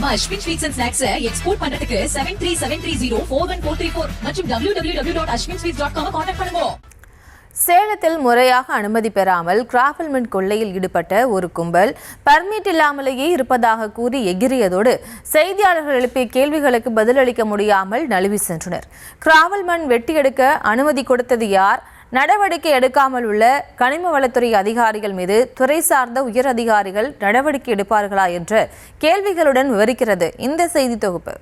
நம்ம Ashwin sweets and snacks export பண்றதுக்கு 7373041434 மற்றும் www.ashwinsweets.com கான்டாக்ட் பண்ணுங்க. சேலத்தில் முறையாக அனுமதி பெறாமல் கிராவல்மன் கொள்ளையில் ஈடுபட்ட ஒரு கும்பல் பர்மிட் இல்லாமலேயே இருப்பதாக கூறி எகிரியதோடு செய்தியாளர்கள் எழுப்பிய கேள்விகளுக்கு பதிலளிக்க முடியாமல் நழுவி சென்றனர். கிராவல்மன் வெட்டி எடுக்க அனுமதி கொடுத்தது யார்? நடவடிக்கை எடுக்காமல் உள்ள கனிம வளத்துறை அதிகாரிகள் மீது துறை சார்ந்த உயர் அதிகாரிகள் நடவடிக்கை எடுப்பார்களா என்ற கேள்விகளுடன் விவரிக்கிறது இந்த செய்தி தொகுப்பு.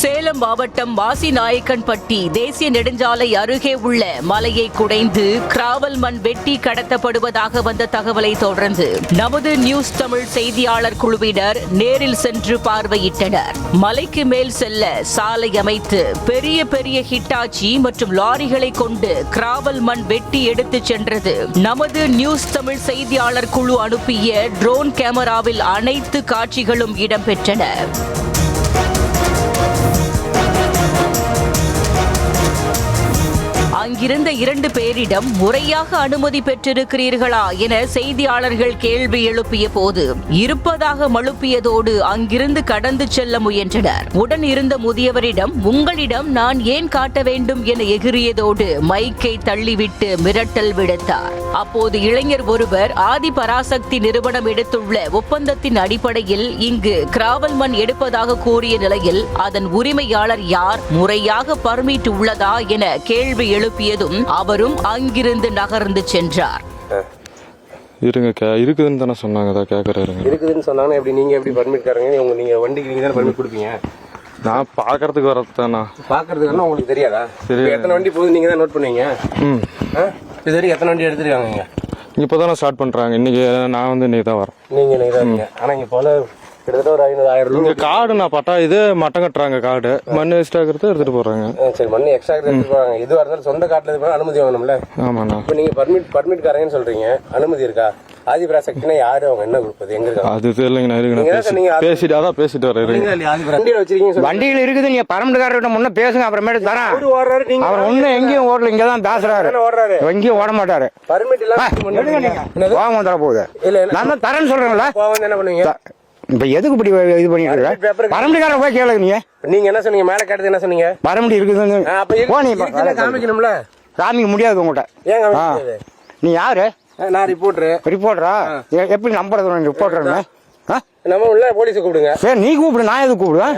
சேலம் மாவட்டம் வாசிநாயக்கன்பட்டி தேசிய நெடுஞ்சாலை அருகே உள்ள மலையை குடைந்து கிராவல் மண் வெட்டி கடத்தப்படுவதாக வந்த தகவலை தொடர்ந்து நமது நியூஸ் தமிழ் செய்தியாளர் குழுவினர் நேரில் சென்று பார்வையிட்டனர். மலைக்கு மேல் செல்ல சாலை அமைத்து பெரிய பெரிய ஹிட்டாச்சி மற்றும் லாரிகளை கொண்டு கிராவல் மண் வெட்டி எடுத்து சென்றது நமது நியூஸ் தமிழ் செய்தியாளர் குழு அனுப்பிய ட்ரோன் கேமராவில் அனைத்து காட்சிகளும் இடம்பெற்றன. அங்கிருந்த 2 பேரிடம் முறையாக அனுமதி பெற்றிருக்கிறீர்களா என செய்தியாளர்கள் கேள்வி எழுப்பிய போது இருப்பதாக மழுப்பியதோடு அங்கிருந்து கடந்து செல்ல முயன்றனர். உடன் இருந்த முதியவரிடம் உங்களிடம் நான் ஏன் காட்ட வேண்டும் என எகிரியதோடு மைக்கை தள்ளிவிட்டு மிரட்டல் விடுத்தார். அப்போது இளைஞர் ஒருவர் ஆதி பராசக்தி நிறுவனம் எடுத்துள்ள ஒப்பந்தத்தின் அடிப்படையில் இங்கு கிராவல் மண் எடுப்பதாக கூறிய நிலையில் அதன் உரிமையாளர் யார், முறையாக பர்மிட் உள்ளதா என கேள்வி எழுப்பியதும் அவரும் அங்கிருந்து நகர்ந்து சென்றார். இருக்குதுன்னு தானே சொன்னாங்க. இருக்குதுன்னு சொன்னாங்க. எப்படி நீங்க எப்படி பர்மிட் தரீங்க? நீங்க வண்டிக்கு நீங்க தான் பர்மிட் கொடுப்பீங்க. நான் பாக்குறதுக்கு வரதானா? பாக்குறதுக்கு உங்களுக்கு தெரியாதா? எத்தனை வண்டி போகுது நீங்க தான் நோட் பண்ணுவீங்க. இது வரைக்கும் எத்தனை வண்டி எடுத்துருக்காங்க? இப்போதான் ஸ்டார்ட் பண்றாங்க. இன்னைக்கு நான் இன்னைக்கு தான் வரேன். நீங்க இன்னைக்கு தான் இருக்கீங்க. ஆனா இங்க போல கிட்டத்தட்ட ஒரு 500,000 இங்க காடு நான் பட்டா இது மட்டம் கட்டுறாங்க. காடு மண் எக்ஸ்ட்ரா எடுத்துட்டு போறாங்க. சரி, மண் எக்ஸ்ட்ரா எடுத்துட்டு போறாங்க. எதுவா இருந்தாலும் சொந்த காட்டுல அனுமதி வாங்கணும்ல. ஆமாண்ணா. இப்ப நீங்க பர்மிட் காரங்கன்னு சொல்றீங்க, அனுமதி இருக்கா? ஆதிபராசக்தினா யாரு, அவங்க என்ன கொடுப்பது, எங்க இருக்காங்க? அது தெரியலங்க. பேசிட்டு வரேன். வண்டியில இருக்குது. நீங்க பரமட்டுக்காரர்கிட்ட முன்ன பேசுங்க, அப்புறமேட்டு தரேன். அவர் ஒண்ணு எங்கேயும் ஓடல, இங்கதான் பேசுறாரு. எங்கேயும் ஓட மாட்டாரு. பர்மிட் எல்லாம் தர போகுது. நான் தான் தரேன்னு சொல்றேன்ல. என்ன பண்ணுவீங்க இப்ப? எதுக்கு இப்படி இது பண்ணிட்டு பரமட்டுக்கார போய் கேளுங்க. நீங்க என்ன சொன்னீங்க? மேல கேட்டது என்ன சொன்னீங்க? பரமட்டி இருக்குது காமிக்கணும்ல. காமிக்க முடியாது உங்கள்கிட்ட. நீ யாரு? நான் ரிப்போர்ட்டரா? எப்படி நம்புறது? ரிப்போர்ட்டர் நம்ம உள்ள போலீஸ் கூப்பிடுங்க. சரி, நீ கூப்பிடு. நான் எதுக்கு கூப்பிடுவேன்?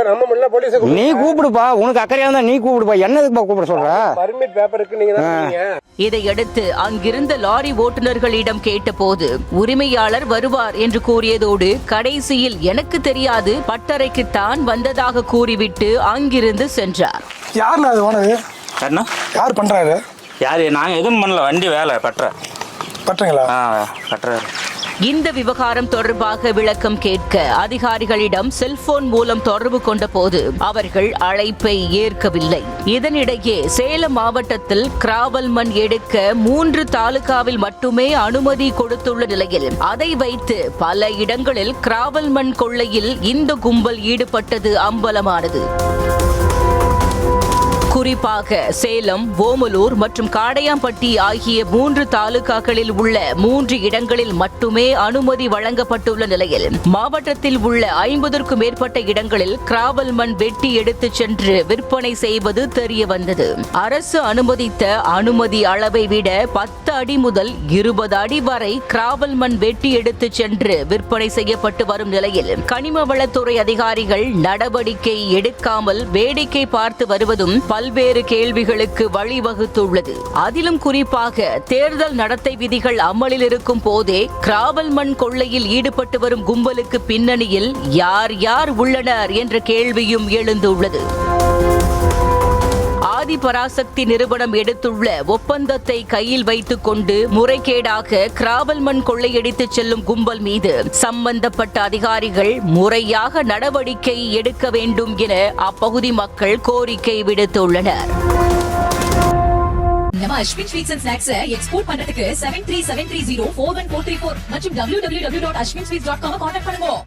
நம்ம உள்ள போலீஸ் நீ கூப்பிடுப்பா. உனக்கு அக்கறையா இருந்தா நீ கூப்பிடுப்பா. என்னதுக்கு கூப்பிட சொல்ற? பர்மிட் பேப்பருக்கு நீங்க தான். இதையடுத்து அங்கிருந்த லாரி ஓட்டுநர்களிடம் கேட்டபோது உரிமையாளர் வருவார் என்று கூறியதோடு கடைசியில் எனக்கு தெரியாது, பட்டறைக்குத்தான் வந்ததாக கூறிவிட்டு அங்கிருந்து சென்றார். யாருண்ணா அது ஓனரு? யார் பண்றாரு? யாரு? நாங்க எதுவும் பண்ணல. வண்டி வேலை பட்டுறீங்களா? பட்டுறாரு. இந்த விவகாரம் தொடர்பாக விளக்கம் கேட்க அதிகாரிகளிடம் செல்போன் மூலம் தொடர்பு கொண்ட போது அவர்கள் அழைப்பை ஏற்கவில்லை. இதனிடையே சேலம் மாவட்டத்தில் கிராவல் மண் எடுக்க 3 தாலுகாவில் மட்டுமே அனுமதி கொடுத்துள்ள நிலையில் அதை வைத்து பல இடங்களில் கிராவல் மண் கொள்ளையில் இந்த கும்பல் ஈடுபட்டது அம்பலமானது. குறிப்பாக சேலம், ஓமலூர் மற்றும் காடையாம்பட்டி ஆகிய 3 தாலுகாக்களில் உள்ள 3 இடங்களில் மட்டுமே அனுமதி வழங்கப்பட்டுள்ள நிலையில் மாவட்டத்தில் உள்ள 50க்கும் மேற்பட்ட இடங்களில் கிராவல் மண் வெட்டி எடுத்துச் சென்று விற்பனை செய்வது தெரிய வந்தது. அரசு அனுமதித்த அனுமதி அளவை விட 10 அடி முதல் 20 அடி வரை கிராவல் மண் வெட்டி எடுத்துச் சென்று விற்பனை செய்யப்பட்டு வரும் நிலையில் கனிம வளத்துறை அதிகாரிகள் நடவடிக்கை எடுக்காமல் வேடிக்கை பார்த்து வருவதும் பல்வேறு கேள்விகளுக்கு வழிவகுத்துள்ளது. அதிலும் குறிப்பாக தேர்தல் நடத்தை விதிகள் அமலில் இருக்கும் போதே கிராவல் மண் கொள்ளையில் ஈடுபட்டு வரும் கும்பலுக்கு பின்னணியில் யார் யார் உள்ளனர் என்ற கேள்வியும் எழுந்துள்ளது. ஆதி பராசக்தி நிறுவனம் எடுத்துள்ள ஒப்பந்தத்தை கையில் வைத்துக் கொண்டு முறைகேடாக கிராவல் மண் கொள்ளையடித்து செல்லும் கும்பல் மீது சம்பந்தப்பட்ட அதிகாரிகள் முறையாக நடவடிக்கை எடுக்க வேண்டும் என அப்பகுதி மக்கள் கோரிக்கை விடுத்துள்ளனர். நம்ம Ashwin sweets and snacks export பண்றதுக்கு 7373041434 மற்றும் www.ashwinsweets.com கான்டாக்ட் பண்ணுங்க.